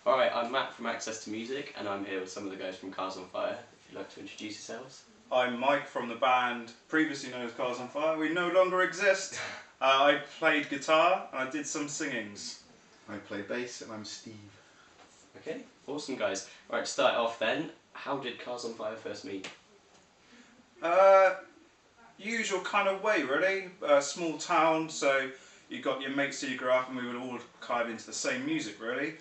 Alright, I'm Matt from Access to Music, and I'm here with some of the guys from Cars on Fire. If you'd like to introduce yourselves. I'm Mike from the band previously known as Cars on Fire. We no longer exist. I played guitar and I did some singings. I play bass and I'm Steve. Okay, awesome guys. Alright, to start off then, how did Cars on Fire first meet? Usual kind of way really. Small town, so you got your mates that you grew up and we would all kind of into the same music really.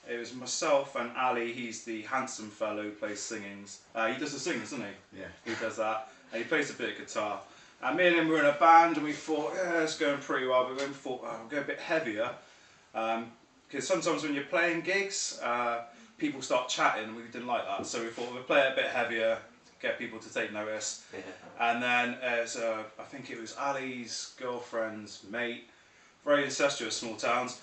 It was myself and Ali, he's the handsome fellow who plays singings. He does the singings, doesn't he? Yeah. He does that. And he plays a bit of guitar. And me and him were in a band and we thought, yeah, it's going pretty well, but then we thought, oh, we'll go a bit heavier. Because sometimes when you're playing gigs, people start chatting and we didn't like that. So we thought we'd play it a bit heavier, get people to take notice. Yeah. And then as I think it was Ali's girlfriend's mate, very incestuous small towns.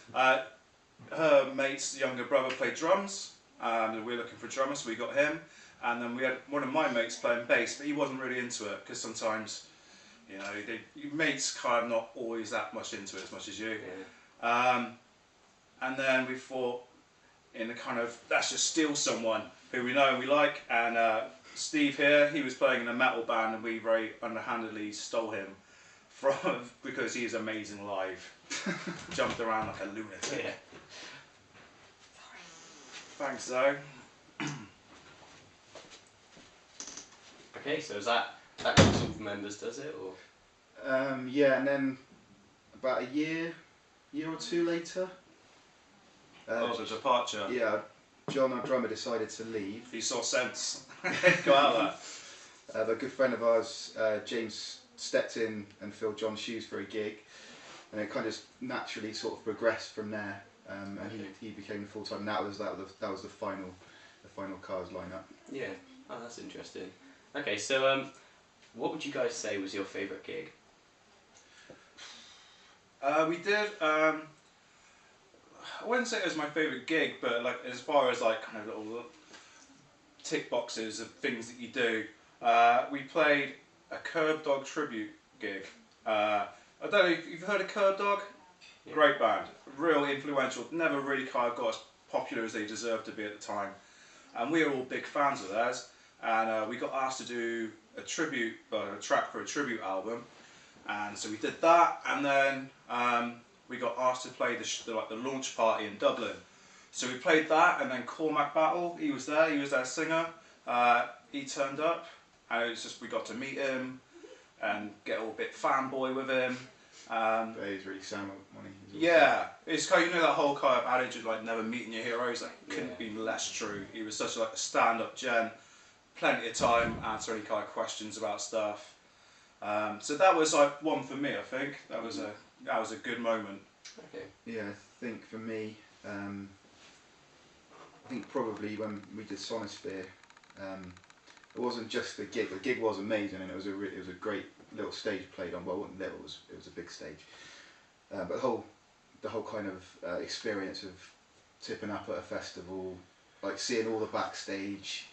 Her mate's younger brother played drums, and we were looking for a drummer, so we got him. And then we had one of my mates playing bass, but he wasn't really into it because sometimes, you know, your mates kind of not always that much into it as much as you. Yeah. And then we thought, in the kind of, let's just steal someone who we know and we like. And Steve here, he was playing in a metal band, and we very underhandedly stole him from because he is amazing live. Jumped around like a lunatic. Yeah. Thanks though. Okay, so is that group of members, does it, or? Yeah, and then about a year or two later, The departure. yeah, John, our drummer, decided to leave. He saw sense. Go out there. But a good friend of ours, James, stepped in and filled John's shoes for a gig, and it kind of just naturally sort of progressed from there. And he became the full-time. And that was the final Cars lineup. Yeah. Oh, that's interesting. Okay, so what would you guys say was your favourite gig? We did. I wouldn't say it was my favourite gig, but like as far as like kind of little tick boxes of things that you do, we played a Curb Dog tribute gig. I don't know if you've heard of Curb Dog. Yeah. Great band, real influential. Never really kind of got as popular as they deserved to be at the time, and we were all big fans of theirs. And we got asked to do a tribute, a track for a tribute album, and so we did that. And then we got asked to play the launch party in Dublin. So we played that, and then Cormac Battle, he was there. He was their singer. He turned up, and it was just we got to meet him and get a little bit fanboy with him. But he was really Sam when he was Yeah, it's kind of, you know, that whole kind of adage of like never meeting your heroes. That couldn't be less true. He was such like a stand-up gent. Plenty of time, answer any kind of questions about stuff. So that was like one for me. I think that was a good moment. Okay. Yeah, I think for me, I think probably when we did Sonosphere, it wasn't just the gig. The gig was amazing, and it was a great little stage played on. Well, it wasn't little, it was a big stage. But the whole kind of experience of tipping up at a festival, like seeing all the backstage,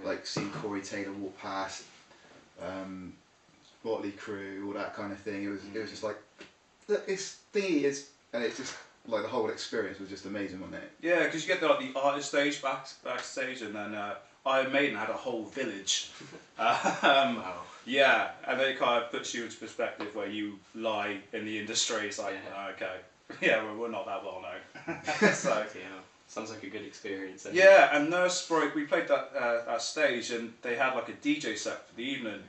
like seeing Corey Taylor walk past, Motley Crue, all that kind of thing. It was just like, this thing is, and it's just like the whole experience was just amazing, wasn't it? Yeah, because you get the artist stage backstage, and then Iron Maiden had a whole village. Wow. Yeah, and it kind of puts you into perspective where you lie in the industry. It's like, okay, yeah, we're not that well known. So, Yeah. Sounds like a good experience. yeah, and Nurse Broke, we played that stage, and they had like a DJ set for the evening.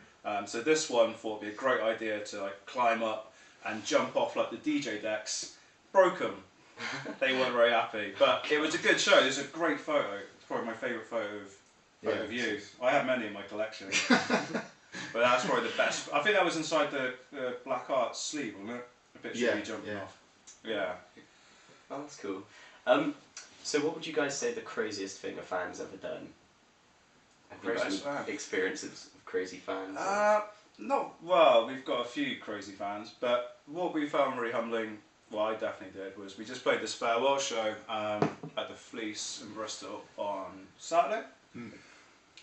So this one thought it'd be a great idea to like climb up and jump off like the DJ decks. Broke them. They weren't very happy, but it was a good show. There's a great photo. It's probably my favourite photo of you. I have many in my collection, but that's probably the best. I think that was inside the Black Arts sleeve, wasn't it? A picture of you jumping off. Yeah. Oh, that's cool. So what would you guys say the craziest thing a fan's ever done? Have you Craziest got any fan? experiences of crazy fans? Not well. We've got a few crazy fans, but what we found really humbling, what I definitely did, was we just played this farewell show at the Fleece in Bristol on Saturday,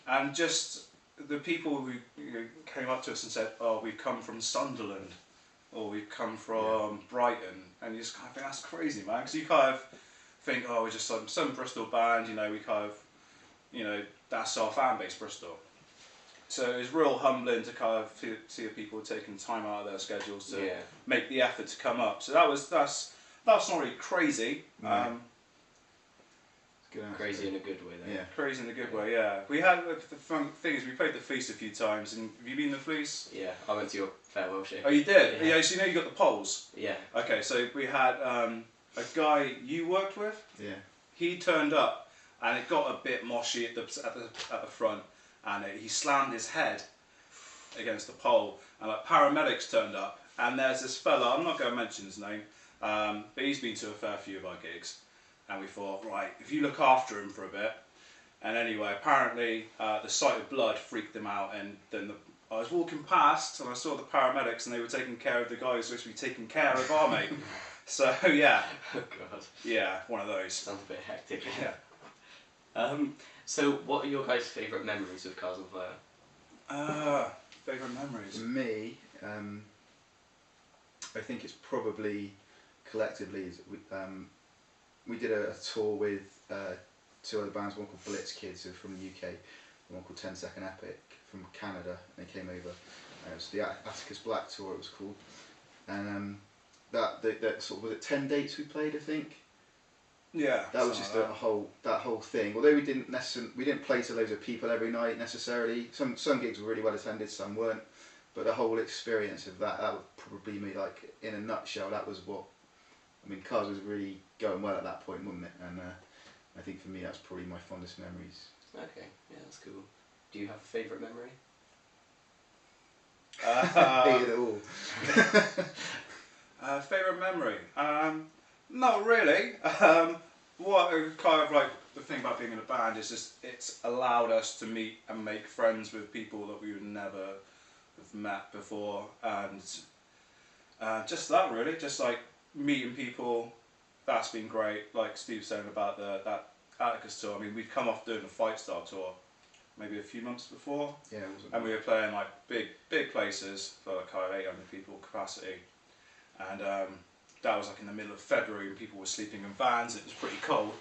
and just the people who came up to us and said, "Oh, we've come from Sunderland," or "We've come from Brighton," and you just kind of think that's crazy, man, because you kind of think, oh, we're just some Bristol band, you know, we kind of, you know, that's our fan base, Bristol. So it was real humbling to kind of see people taking time out of their schedules to make the effort to come up. So that's not really crazy. No. Crazy in a good way, though. Yeah. Crazy in a good way, yeah. We had the fun thing is we played the Fleece a few times, and have you been to the Fleece? Yeah, I went to your farewell show. Oh, you did? Yeah. Yeah. So you know you got the poles. Yeah. Okay, so we had a guy you worked with. Yeah. He turned up, and it got a bit moshy at the front, and he slammed his head against the pole, and like paramedics turned up, and there's this fella. I'm not going to mention his name, but he's been to a fair few of our gigs. And we thought, right, if you look after him for a bit. And anyway, apparently the sight of blood freaked him out. And then I was walking past and I saw the paramedics and they were taking care of the guy who was supposed to be taking care of our mate. So, yeah. Oh, God. Yeah, one of those. Sounds a bit hectic. Yeah. So, what are your guys' favourite memories with Cars on Fire? Favourite memories? For me, I think it's probably collectively, we did a tour with two other bands, one called Blitz Kids, who are from the UK, and one called 10 Second Epic from Canada, and they came over. It was the Atticus Black tour, it was called. And that sort of, was it 10 dates we played, I think? Yeah. That was just that whole thing. Although we didn't play to loads of people every night necessarily. Some gigs were really well attended, some weren't. But the whole experience of that would probably be like, in a nutshell, that was what, I mean, Cars was really going well at that point, wasn't it? And I think for me that's probably my fondest memories. Okay, yeah, that's cool. Do you have a favourite memory? Hate it all. Favourite memory? Not really. What kind of like the thing about being in a band is just it's allowed us to meet and make friends with people that we would never have met before, and just that really, just like meeting people. That's been great. Like Steve saying about that Atticus tour. I mean, we'd come off doing the Fight Star tour maybe a few months before, Yeah, it wasn't. and we were playing like big places for like kind of 800 people capacity, and that was like in the middle of February and people were sleeping in vans. It was pretty cold,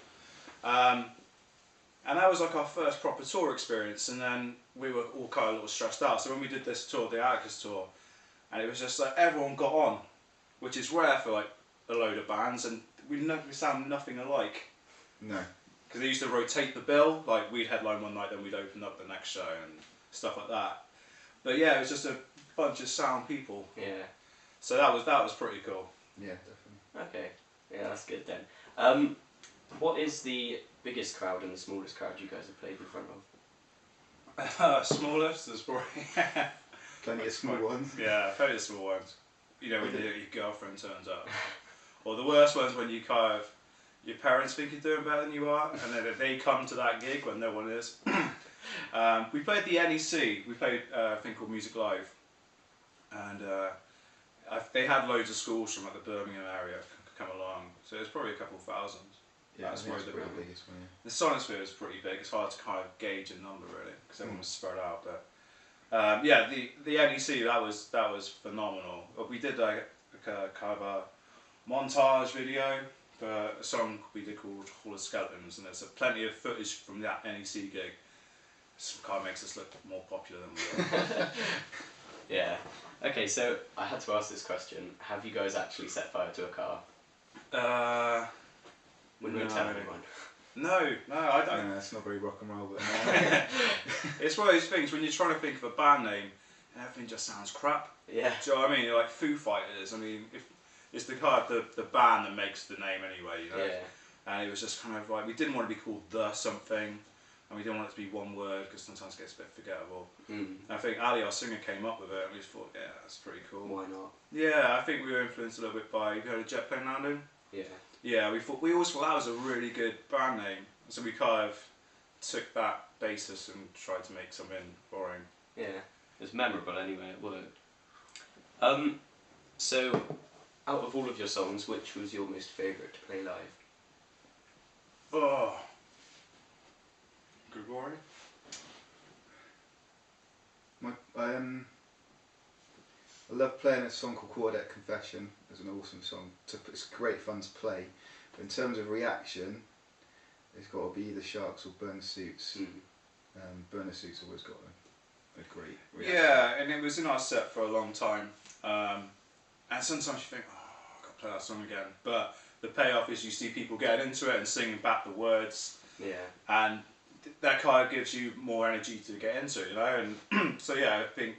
and that was like our first proper tour experience. And then we were all kind of a little stressed out. So when we did this tour, the Atticus tour, and it was just like everyone got on, which is rare for like a load of bands, and we sound nothing alike. No. Because they used to rotate the bill, like we'd headline one night, then we'd open up the next show and stuff like that. But yeah, it was just a bunch of sound people. Yeah. So that was pretty cool. Yeah, definitely. Okay. Yeah, that's good then. What is the biggest crowd and the smallest crowd you guys have played in front of? Smallest, there's probably Plenty of small ones. yeah, plenty of small ones. You know, when your girlfriend turns up. Or the worst ones when you kind of, your parents think you're doing better than you are, and then they come to that gig when no one is. We played the NEC. We played a thing called Music Live, and they had loads of schools from like the Birmingham area come along, so it was probably a couple thousand. Yeah, That's that's probably probably the the biggest one. The Sinosphere is pretty big. It's hard to kind of gauge a number really, because everyone was spread out. But yeah, the NEC that was phenomenal. We did like a kind of a montage video for a song we did called Hall of Skeletons, and there's plenty of footage from that NEC gig. It kind of makes us look more popular than we are. Yeah. Okay, so I had to ask this question. Have you guys actually set fire to a car? Wouldn't you tell anyone? No, I don't. No, it's not very rock and roll, but It's one of those things when you're trying to think of a band name and everything just sounds crap. Yeah. Do you know what I mean? Like Foo Fighters. I mean, if it's the kind of the band that makes the name anyway, you know. Yeah. And it was just kind of like we didn't want to be called the something, and we didn't want it to be one word because sometimes it gets a bit forgettable. Mm. And I think Ali, our singer, came up with it, and we just thought, yeah, that's pretty cool. Why not? Yeah, I think we were influenced a little bit by. Have you heard of Jet Plane Landing? Yeah. Yeah, we always thought that was a really good band name, so we kind of took that basis and tried to make something for him. Yeah. It was memorable anyway. It worked. So, out of all of your songs, which was your most favourite to play live? Oh, Grigori. I love playing a song called Quartet Confession. It's an awesome song. It's great fun to play. In terms of reaction, it's got to be either Sharks or Burner Suits. Burner Suits always got a great reaction. Yeah, and it was in our set for a long time. And sometimes you think, oh, I've got to play that song again. But the payoff is you see people getting into it and singing back the words. Yeah. And that kind of gives you more energy to get into it, you know. And so yeah, I think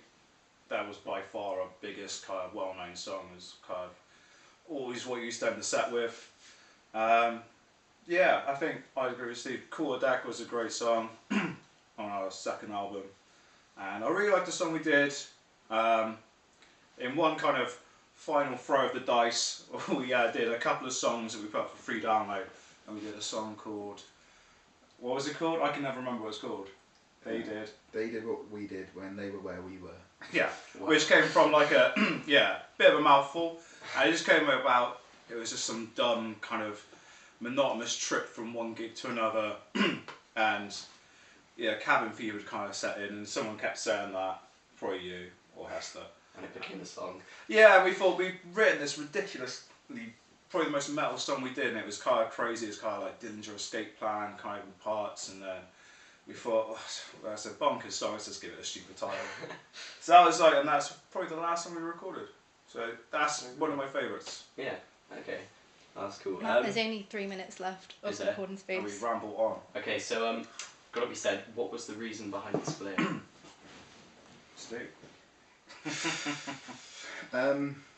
that was by far our biggest kind of well-known song. Was kind of always what you used to end the set with. Yeah, I think I agree with Steve. Cooler Deck was a great song on our second album, and I really liked the song we did. In one kind of final throw of the dice, we did a couple of songs that we put up for free download, and we did a song called, what was it called? I can never remember what it's called. They did. They did what we did when they were where we were. Yeah, Wow. which came from like a bit of a mouthful, and it just came about. It was just some dumb kind of monotonous trip from one gig to another, and yeah, cabin fever would kind of set in, and someone kept saying that, probably you or Hester. And it became a song. Yeah, we thought we'd written this ridiculously, probably the most metal song we did, and it was kind of crazy. It was kind of like Dillinger Escape Plan, kind of in parts, and then we thought, oh, that's a bonkers song, let's just give it a stupid title. So that was like, and that's probably the last song we recorded. So that's one of my favourites. Yeah. Okay. That's cool. There's only 3 minutes left of Is the there? recording And we space. ramble on. Okay, so gotta be said, what was the reason behind the split? Steve,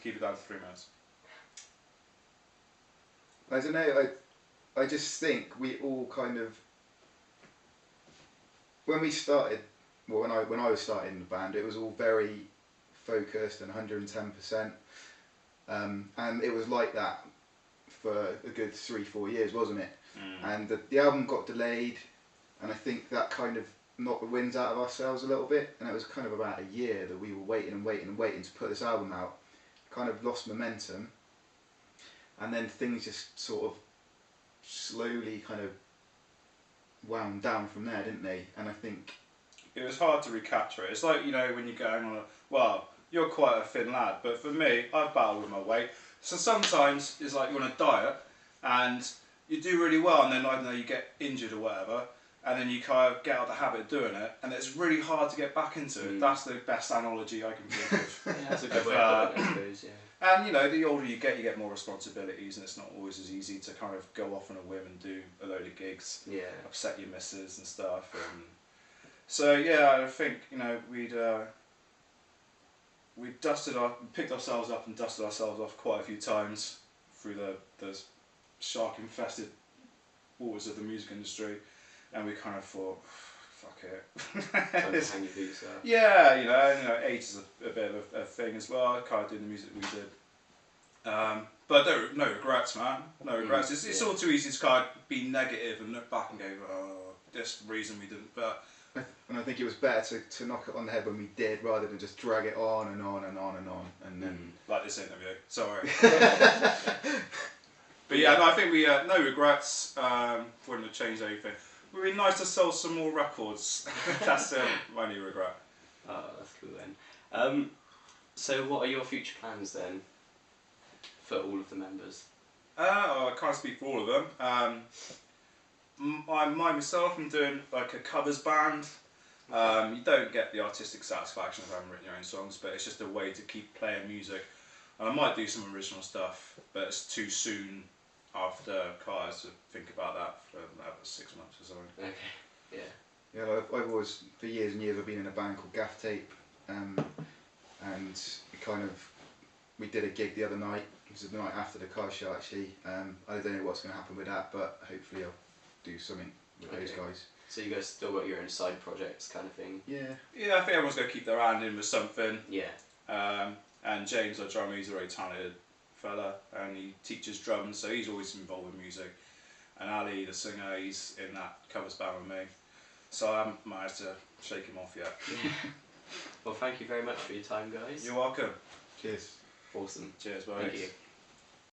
keep it down to 3 minutes. I don't know. I just think we all kind of, when we started, well, when I was starting the band, it was all very focused and 110%, and it was like that for a good 3-4 years, wasn't it? And the album got delayed, and I think that kind of knocked the winds out of ourselves a little bit, and it was kind of about a year that we were waiting and waiting and waiting to put this album out. Kind of lost momentum, and then things just sort of slowly kind of wound down from there, didn't they? And I think It was hard to recapture it. It's like, you know, when you're going on a, well, you're quite a thin lad, but for me, I've battled with my weight. So sometimes it's like you're on a diet and you do really well, and then, I don't know, you get injured or whatever, and then you kind of get out of the habit of doing it, and it's really hard to get back into it. That's the best analogy I can think of. Yeah, that's a good way of putting it, I suppose, yeah. And, you know, the older you get more responsibilities, and it's not always as easy to kind of go off on a whim and do a load of gigs, Yeah. upset your missus and stuff. And so, yeah, I think, you know, we picked ourselves up and dusted ourselves off quite a few times through the shark-infested waters of the music industry, and we kind of thought, fuck it. Time to hang your boots up. Yeah, you know, age is a bit of a thing as well, kind of doing the music we did. But no regrets, man. No regrets. It's all too easy to kind of be negative and look back and go, oh, this reason we didn't. But and I think it was better to knock it on the head when we did, rather than just drag it on and on and on and on, and then. like this interview, sorry. But yeah, no, I think we no regrets. Wouldn't have changed anything. It would be nice to sell some more records. That's my only regret. Oh, that's cool then. So what are your future plans then for all of the members? I can't speak for all of them. Myself, I'm doing like a covers band. You don't get the artistic satisfaction of having written your own songs, but it's just a way to keep playing music. And I might do some original stuff, but it's too soon after Cars to think about that for another 6 months or something. Okay, yeah. Yeah, I've always, for years and years, I've been in a band called Gaff Tape, and we did a gig the other night. It was the night after the car show, actually. I don't know what's going to happen with that, but hopefully I'll do something with those guys. So you guys still got your own side projects kind of thing? Yeah. Yeah, I think everyone's going to keep their hand in with something. Yeah. And James, our drummer, he's a very talented fella, and he teaches drums, so he's always involved with music. And Ali, the singer, he's in that covers band with me. So I haven't managed to shake him off yet. Well, thank you very much for your time, guys. You're welcome. Cheers. Awesome. Cheers, bye. Thank you.